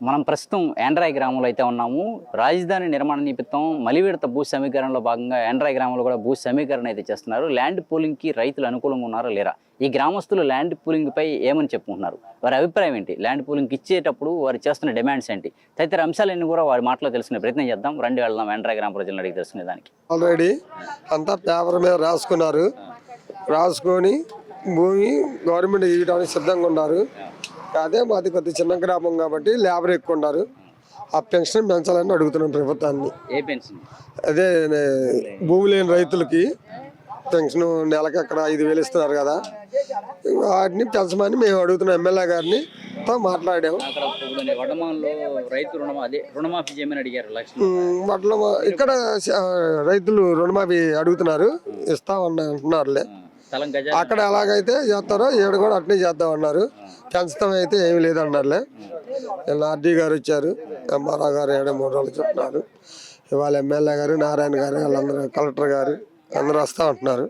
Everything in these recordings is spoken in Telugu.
మనం ప్రస్తుతం యాండ్రాయ్ గ్రామంలో అయితే ఉన్నాము. రాజధాని నిర్మాణ నిమిత్తం మలివిడత భూ సమీకరణలో భాగంగా యాండ్రాయ్ గ్రామంలో కూడా భూ సమీకరణ అయితే చేస్తున్నారు. ల్యాండ్ పూలింగ్కి రైతులు అనుకూలంగా ఉన్నారా లేరా, ఈ గ్రామస్తులు ల్యాండ్ పూలింగ్పై ఏమని చెప్పుకుంటున్నారు, వారి అభిప్రాయం ఏంటి, ల్యాండ్ పూలింగ్కి ఇచ్చేటప్పుడు వారు చేస్తున్న డిమాండ్స్ ఏంటి, తదితర అంశాలన్నీ కూడా వారి మాటలో తెలుసుకునే ప్రయత్నం చేద్దాం. రండి వెళ్దాం యాండ్రాయ్ గ్రామ ప్రజలను అడిగి తెలుసుకునే దానికి. ఆల్రెడీ అంతా పేపర్ మీద రాసుకున్నారు, రాసుకొని భూమి గవర్నమెంట్ ఇవ్వడానికి సిద్ధంగా ఉన్నారు. అదే మాది కొద్ది చిన్న గ్రామం కాబట్టి లేబర్ ఎక్కువ ఉన్నారు. ఆ పెన్షన్ పెంచాలని అడుగుతున్నాం ప్రభుత్వాన్ని. అదే భూమి లేని రైతులకి పెన్షన్ నెలకి అక్కడ 5,000 ఇస్తున్నారు కదా, వాటిని పెంచమని మేము అడుగుతున్నాం. ఎమ్మెల్యే గారిని మాట్లాడాము. ఇక్కడ రైతులు రుణమాఫీ అడుగుతున్నారు, ఇస్తామన్నారులే. అక్కడ ఎలాగైతే చేస్తారో ఈడ కూడా అట్నే చేద్దామన్నారు. పెంచడం అయితే ఏమి లేదన్నారులే. ఆర్డీ గారు వచ్చారు, ఎంఆర్ఆ గారు 2-3 రోజులు చెప్తున్నారు. ఇవాళ ఎమ్మెల్యే గారు, నారాయణ గారు, వాళ్ళందరూ, కలెక్టర్ గారు అందరూ వస్తూ ఉంటున్నారు.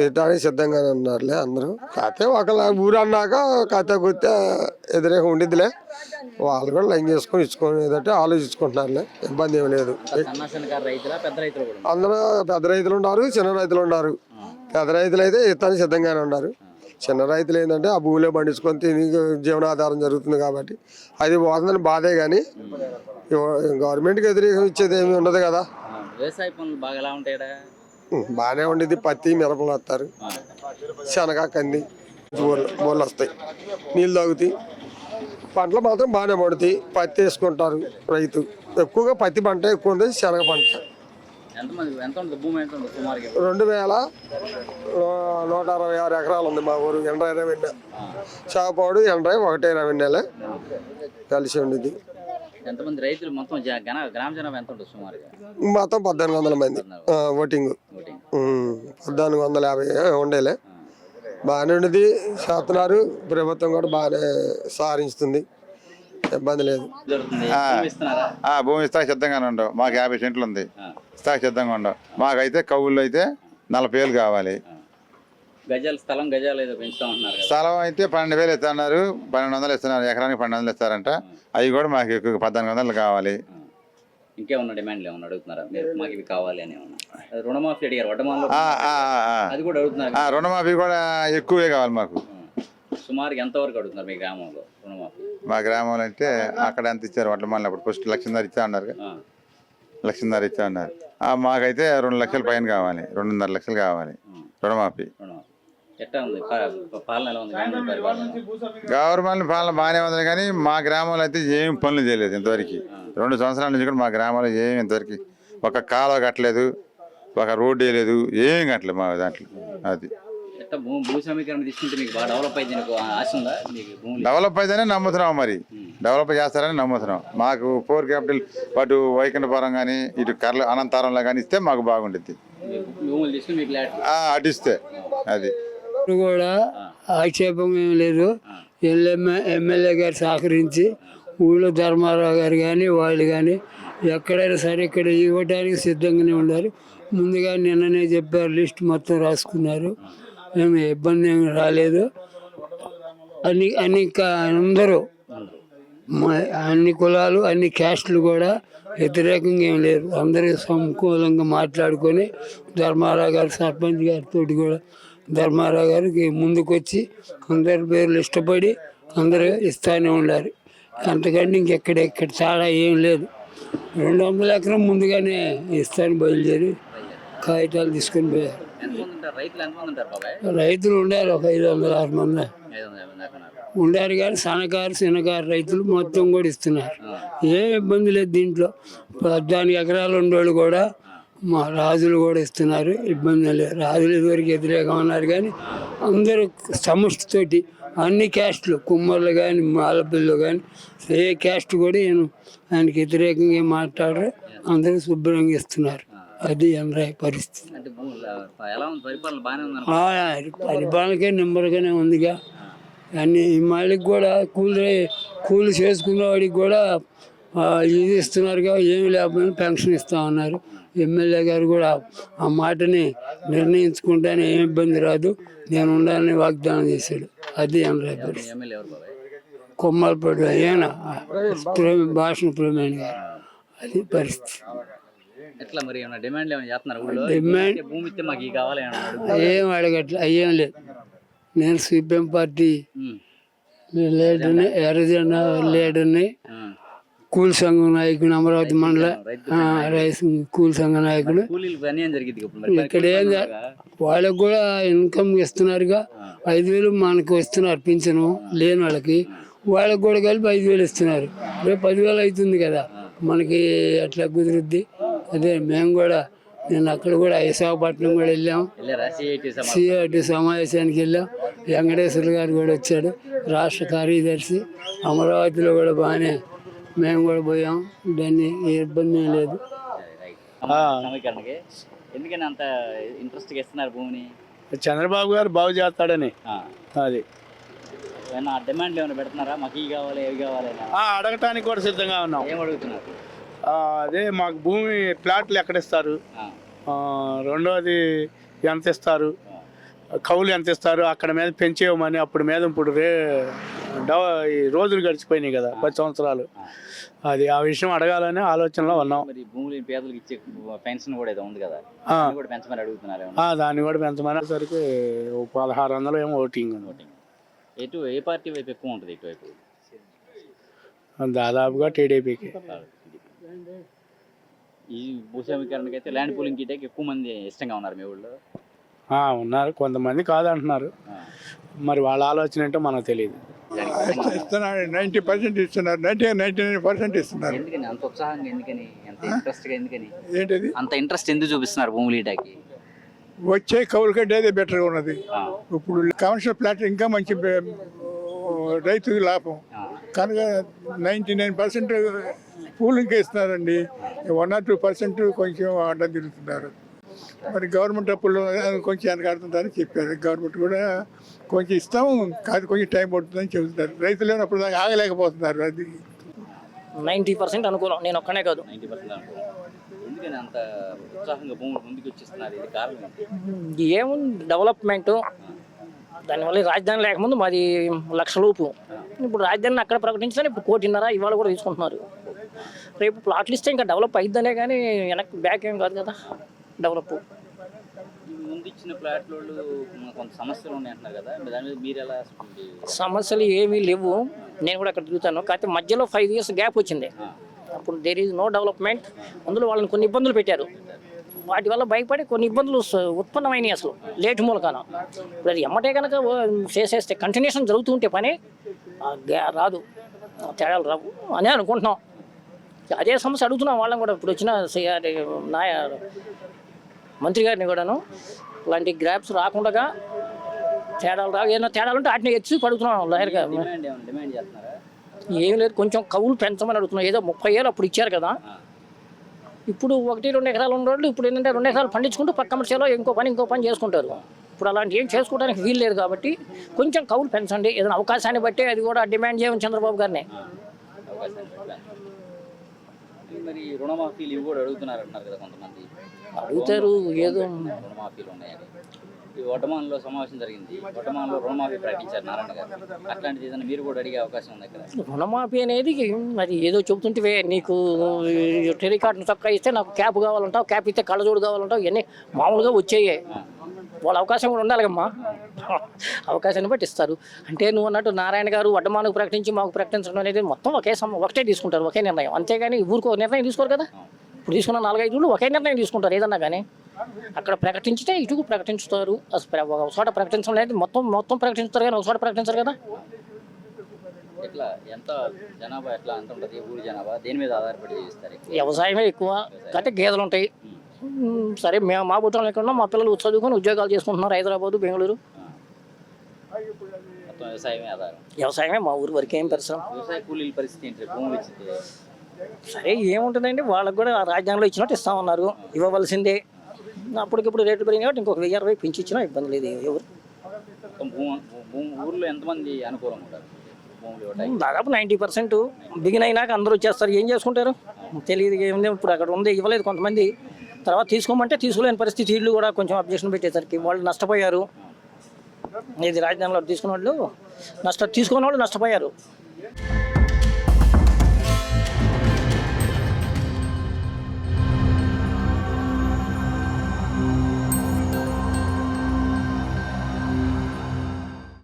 ఇటానికి సిద్ధంగానే ఉన్నారులే అందరూ. కాకపోతే ఒకళ్ళ ఊరు అన్నాక కాకపోతే కొత్తే ఎదురేగా ఉండిద్దిలే. వాళ్ళు కూడా లైన్ చేసుకొని ఇచ్చుకొని ఏదంటే ఆలోచించుకుంటున్నారులే, ఇబ్బంది ఏమి లేదు. అందరూ పెద్ద రైతులు ఉన్నారు, చిన్న రైతులు ఉన్నారు. పెద్ద రైతులు అయితే ఇస్తానికి సిద్ధంగానే ఉన్నారు. చిన్న రైతులు ఏంటంటే ఆ భూమిలో పండించుకొని తిని జీవనాధారం జరుగుతుంది కాబట్టి అది పోతుందని బాధే. కానీ గవర్నమెంట్కి వ్యతిరేకం ఇచ్చేది ఏమి ఉండదు కదా. వ్యవసాయ పనులు బాగా ఉంటాయా? బాగానే ఉండేది. పత్తి, మిరపలు వస్తారు, శనగ, కంది, బోర్లు వస్తాయి, నీళ్ళు తాగుతాయి. పంటలు మాత్రం బాగానే పడుతాయి. పత్తి వేసుకుంటారు రైతు. ఎక్కువగా పత్తి పంట ఎక్కువ ఉంది, శనగ పంట. 2,166 ఎకరాలు ఉంది మా ఊరు. ఎండ్రాయి రెవెన్యూ, చాపాడు, ఎండ్రాయి 1 కలిసి ఉండేది. మొత్తం 1,400 మంది ఓటింగ్. 1,450 ఉండేలే. బాగానే ఉండేది, చేస్తున్నారు. ప్రభుత్వం కూడా బాగానే సహకరిస్తుంది, ఇబ్బంది లేదు. భూమి ఇస్తాక సిద్ధంగానే ఉండవు. మాకు 50 సెంట్లు ఉంది, ఇస్తాక సిద్ధంగా ఉండవు. మాకైతే కవుల్లో అయితే 40 వేలు కావాలి. స్థలం అయితే 12,000 ఇస్తున్నారు, 1,200 ఇస్తున్నారు. ఎకరానికి 1,200 ఇస్తారంట. అవి కూడా మాకు ఎక్కువ 1,400 కావాలి. ఇంకేమన్నా డిమాండ్లు ఏమన్నా అడుగుతున్నారా మాకు ఇవి కావాలి అని? రుణమాఫీ అడిగారు, రుణమాఫీ కూడా ఎక్కువే కావాలి మాకు. సుమారుగా ఎంతవరకు అడుగుతున్నారు మీ గ్రామంలో రుణమాఫీ? మా గ్రామంలో అంటే అక్కడ ఎంత ఇచ్చారు వడ్లమాల, అప్పుడు ఫస్ట్ 1,00,000 ఇచ్చా ఉన్నారు, 1,00,000 ఇచ్చా ఉన్నారు. మాకైతే 2 లక్షల పైన కావాలి, 2.5 లక్షలు కావాలి రుణమాఫీ. గవర్నమెంట్ పాలన బాగానే ఉంది కానీ మా గ్రామంలో అయితే ఏం పనులు చేయలేదు ఇంతవరకు. 2 సంవత్సరాల నుంచి కూడా మా గ్రామంలో ఏమి ఇంతవరకు ఒక కాలువ కట్టలేదు, ఒక రోడ్డు వేయలేదు, ఏం కట్టలేదు మా దాంట్లో. అది డెవలప్ అయితేనే నమ్ముతున్నాం, మరి డెవలప్ చేస్తారని నమ్ముతున్నాం. మాకు 4 క్యాపిటల్ అటు వైకుంఠపురం కానీ ఇటు అనంతరంలో కానీ ఇస్తే మాకు బాగుంటుంది. అటు ఇస్తే అది కూడా ఆక్షేపం ఏం లేదు. ఎమ్మెల్యే గారు సహకరించి ఊళ్ళో ధర్మారావు గారు కానీ వాళ్ళు కానీ ఎక్కడైనా సరే ఇక్కడ ఇవ్వడానికి సిద్ధంగానే ఉన్నారు. ముందుగా నిన్ననే చెప్పారు, లిస్ట్ మొత్తం రాసుకున్నారు. ఏమి ఇబ్బంది ఏమి రాలేదు. అందరూ అన్ని కులాలు, అన్ని క్యాస్టులు కూడా వ్యతిరేకంగా ఏం లేరు. అందరూ సమకూలంగా మాట్లాడుకొని ధర్మారావు గారు, సర్పంచ్ గారితో కూడా ధర్మారావు గారికి ముందుకు వచ్చి అందరి పేర్లు ఇష్టపడి అందరూ ఇస్తూనే ఉన్నారు. అంతకంటే ఇంకెక్కడ చాలా ఏం లేదు. 200 ఎకరం ముందుగానే ఇస్తాను బయలుదేరి కాగితాలు తీసుకొని పోయారు. రైతులు ఉండారు, ఒక 500-600 మంది ఉండారు. కానీ సన్నకారు, చిన్నకారు రైతులు మొత్తం కూడా ఇస్తున్నారు. ఏ ఇబ్బంది లేదు దీంట్లో. 14 ఎకరాలు ఉండేవాళ్ళు కూడా మా రాజులు కూడా ఇస్తున్నారు, ఇబ్బంది లేదు. రాజులు ఇదివరకు వ్యతిరేకం అన్నారు కానీ అందరూ సమష్టితోటి అన్ని క్యాస్టులు, కుమ్మర్లు కానీ మాలపిల్లలు కానీ ఏ క్యాస్ట్ కూడా ఆయనకి వ్యతిరేకంగా మాట్లాడరు, అందరూ శుభ్రంగా ఇస్తున్నారు. అది ఎండ్రాయి పరిస్థితి. పరిపాలనకే నెంబర్గానే ఉందిగా. అన్ని మళ్ళీకి కూడా కూలి చేసుకున్న వాడికి కూడా ఇది ఇస్తున్నారుగా, ఏమి లేకపోయినా పెన్షన్ ఇస్తా ఉన్నారు. ఎమ్మెల్యే గారు కూడా ఆ మాటని నిర్ణయించుకుంటానే ఏం ఇబ్బంది రాదు, నేను ఉండాలని వాగ్దానం చేశాడు. అది ఎండ్రాయి పరిస్థితి. కొమ్మలపడి అయినా భాషను ప్రమేణ గారు. అది పరిస్థితి. ఎట్లా మరి ఏమైనా డిమాండ్లు ఏమైనా చేస్తున్నారు ఊళ్ళో? డిమాండ్ భూమి ఇస్తే మాకు ఈ కావాలి అని అడుగుతున్నారు. ఏం అడగట్లే, అయ్యేం లేదు. నేను సిపిఎం పార్టీ లీడర్ని, ఎర్రజెండా లీడర్ని, కూల్ సంఘం నాయకుడు, అమరావతి మండల రైస్ కూల్ సంఘ నాయకుడు. కూలీలకు అన్యాయం జరిగింది ఇప్పుడు మరి. ఇక్కడ ఏం వాళ్ళకి కూడా ఇన్కమ్ ఇస్తున్నారుగా, 5,000 మనకు ఇస్తున్నారు పింఛను లేని వాళ్ళకి, వాళ్ళకి కూడా కలిపి 5,000 ఇస్తున్నారు. రేపు 10,000 అవుతుంది కదా, మనకి అట్లా కుదురుద్ది. అదే మేము కూడా నేను అక్కడ కూడా విశాఖపట్నం కూడా వెళ్ళాం, సిఐటి సమావేశానికి వెళ్ళాం. వెంకటేశ్వర గారు కూడా వచ్చాడు, రాష్ట్ర కార్యదర్శి. అమరావతిలో కూడా బాగానే మేము కూడా పోయాం, దాన్ని ఏ ఇబ్బంది ఏం లేదు. సమీకరణకి ఎందుకని అంత ఇంట్రెస్ట్ గా ఇస్తున్నారు భూమిని? చంద్రబాబు గారు బాగు చేస్తాడని. అది ఏమైనా డిమాండ్లు ఏమైనా పెడుతున్నారా? మాకు ఇవి కావాలి, ఏవి కావాలి? అడగటానికి కూడా సిద్ధంగా ఉన్నాం. ఏం అడుగుతున్నారు? అదే మాకు భూమి ప్లాట్లు ఎక్కడ ఇస్తారు, రెండోది ఎంత ఇస్తారు, కౌలు ఎంత ఇస్తారు, అక్కడ మీద పెంచేయమని. అప్పుడు మీద ఇప్పుడు ఈ రోజులు గడిచిపోయినాయి కదా, 10 సంవత్సరాలు. అది ఆ విషయం అడగాలని ఆలోచనలో ఉన్నాం. మరి భూములు పేదలకు ఇచ్చే పెన్షన్ కూడా ఏదో ఉంది కదా, కూడా పెంచమని అడుగుతున్నారు. దాన్ని కూడా పెంచమని సరికి 1,600 ఏమో ఓటింగ్ ఉంది. ఎటు ఏ పార్టీ వైపు ఎక్కువ ఉంటుంది? ఇటువైపు దాదాపుగా టీడీపీకి. ఈ భూసేమీకరణకి అయితే ల్యాండ్ పూలింగ్ కి ఎక్కువ మంది ఇష్టంగా ఉన్నారు మీ ఊళ్ళో. ఉన్నారు, కొంతమంది కాదంటున్నారు. మరి వాళ్ళ ఆలోచన ఏంటో మనకు తెలియదు. ఇస్తున్నారు, 90% ఇస్తున్నారు, 99% ఇస్తున్నారు. ఎందుకని అంత ఉత్సాహంగా, ఎందుకని అంత ఇంట్రెస్ట్ గా, ఎందుకని ఏంటిది అంత ఇంట్రెస్ట్ ఎందుకు చూపిస్తున్నారు భూములు ఇటాకి? వచ్చే కౌలు కంటే అదే బెటర్గా ఉన్నది. ఇప్పుడు కమర్షియల్ ప్లాట్ ఇంకా మంచి రైతు లాభం కనుక 99% పూలింగ్కే ఇస్తున్నారండి. 1 or 2% కొంచెం అడ్డం తిరుగుతున్నారు. మరి గవర్నమెంట్ అప్పుల్లో కొంచెం వెనకాడుతుందని చెప్పారు. గవర్నమెంట్ కూడా కొంచెం ఇస్తాము, కాదు కొంచెం టైం పడుతుందని చెబుతున్నారు. రైతులు అప్పుడు దాకా ఆగలేకపోతున్నారు. అది 90% అనుకూలం, నేను ఒక్కనే కాదు. 90% అనుకూలం. ఎందుకని అంత ఉత్సాహంగా భూములు ముందుకు వచ్చిస్తున్నారు? ఇది కారణం ఏంటి? ఏముంది, డెవలప్మెంటు. దానివల్ల రాజధాని లేకముందు మాది 1,00,000 లోపు. ఇప్పుడు రాజధానిని అక్కడ ప్రకటించాలని ఇప్పుడు 1,50,00,000 ఇవాళ కూడా తీసుకుంటున్నారు. రేపు ప్లాట్లు ఇస్తే ఇంకా డెవలప్ అయిద్దనే కానీ వెనక్కి బ్యాక్ ఏం కాదు కదా డెవలప్. ముందు ఇచ్చిన ప్లాట్లు కొంత సమస్యలు ఉన్నాయి అంటున్నారు కదా, దాని మీద మీరు ఎలా? సమస్యలు ఏమీ లేవు, నేను కూడా అక్కడ తిరుగుతాను. కాకపోతే మధ్యలో 5 years గ్యాప్ వచ్చింది. అప్పుడు దేర్ ఈజ్ నో డెవలప్మెంట్. అందులో వాళ్ళని కొన్ని ఇబ్బందులు పెట్టారు. వాటి వల్ల భయపడి కొన్ని ఇబ్బందులు ఉత్పన్నమైనవి అసలు లేటు మూలకాన. ఇప్పుడు అది ఎమ్మటే కనుక చేసేస్తే కంటిన్యూషన్ జరుగుతూ ఉంటే పని రాదు, తేడాలు రావు అని అనుకుంటున్నాం. అదే సమస్య అడుగుతున్నాం వాళ్ళని కూడా. ఇప్పుడు వచ్చిన మంత్రి గారిని కూడాను ఇలాంటి గ్రాప్స్ రాకుండా తేడాలు రావు, ఏదైనా తేడాలు ఉంటే వాటిని ఎత్తి పడుతున్నాం లాయర్ గారు. ఏం లేదు, కొంచెం కవులు పెంచమని అడుగుతున్నాం. ఏదో 30 ఏళ్ళు అప్పుడు ఇచ్చారు కదా, ఇప్పుడు 1-2 ఎకరాలు ఉన్న వాళ్ళు ఇప్పుడు ఏంటంటే 2 ఎకరాలు పండించుకుంటూ పక్క కమర్షియల్లో ఇంకో పని చేసుకుంటారు. ఇప్పుడు అలాంటి ఏం చేసుకోవడానికి వీలు లేదు కాబట్టి కొంచెం కవులు పెంచండి, ఏదైనా అవకాశాన్ని బట్టి. అది కూడా డిమాండ్ చేయమని చంద్రబాబు గారిని. మరి రుణమాఫీలు ఇవి కూడా అడుగుతున్నారు అంటున్నారు కదా కొంతమంది. అడుగుతారు, ఏదో రుణమాఫీలు ఉన్నాయని. ఈ వడ్డమాన్లో సమావేశం జరిగింది, వడ్డమాన్లో రుణమాఫీ ప్రకటించారు నారాయణ గారు. అట్లాంటిది ఏదైనా మీరు కూడా అడిగే అవకాశం ఉంది అక్కడ? రుణమాఫీ అనేది మరి ఏదో చెబుతుంటే, నీకు టెలికార్డును చొక్కా ఇస్తే నాకు క్యాప్ కావాలంటావు, క్యాప్ ఇస్తే కళ్ళజోడు కావాలంటావు, ఇవన్నీ మామూలుగా వచ్చాయి. వాళ్ళ అవకాశం కూడా ఉండాలిగమ్మా, అవకాశాన్ని బట్టి ఇస్తారు. అంటే నువ్వు అన్నట్టు నారాయణ గారు వడ్డమానుకు ప్రకటించి మాకు ప్రకటించడం అనేది మొత్తం ఒకటే తీసుకుంటారు, ఒకే నిర్ణయం. అంతేగాని ఊరికో నిర్ణయం తీసుకోరు కదా. ఇప్పుడు తీసుకున్న 4-5 రోజులు ఒకే నిర్ణయం తీసుకుంటారు ఏదన్నా కానీ. అక్కడ ప్రకటించితే ఇటుకు ప్రకటించుతారు. ఒక చోట ప్రకటించడం అనేది మొత్తం ప్రకటించుతారు కానీ ఒక చోట ప్రకటించారు కదా. ఎట్లా ఎంత జనాభా ఎట్లా ఎంత ఉంటుంది ఊరి జనాభా? దేని మీద ఆధారపడి చేస్తారు? వ్యవసాయమే ఎక్కువ, అంటే గేదెలు ఉంటాయి. సరే, మేము మా పుట్టిన ఎక్కడ మా పిల్లలు చదువుకొని ఉద్యోగాలు చేసుకుంటున్నారు హైదరాబాదు, బెంగళూరు. వ్యవసాయమే మా ఊరు వరకు. ఏం పరిశ్రమ? వ్యవసాయ కూలీల పరిస్థితి ఏంటి? భూములు ఇచ్చితే సరే ఏముంటుందండి, వాళ్ళకు కూడా రాజ్యాంగంలో ఇచ్చినట్టు ఇస్తామన్నారు, ఇవ్వవలసిందే. అప్పటికిప్పుడు రేట్లు పెరిగినాయి కాబట్టి ఇంకొక 1000-20 పెంచి ఇచ్చినా ఇబ్బంది లేదు. ఎవరు ఊర్లో ఎంతమంది అనుకూలంగా ఉంటారు? దాదాపు 90% బిగిన్ అయినాక అందరూ వచ్చేస్తారు. ఏం చేసుకుంటారు తెలియదు. ఏముంది, ఇప్పుడు అక్కడ ఉంది ఇవ్వలేదు కొంతమంది. తర్వాత తీసుకోమంటే తీసుకోలేని పరిస్థితి. వీళ్ళు కూడా కొంచెం అబ్జెక్షన్ పెట్టేసరికి వాళ్ళు నష్టపోయారు. ఇది రాజధానిలో తీసుకున్న వాళ్ళు తీసుకున్న వాళ్ళు నష్టపోయారు. Thank you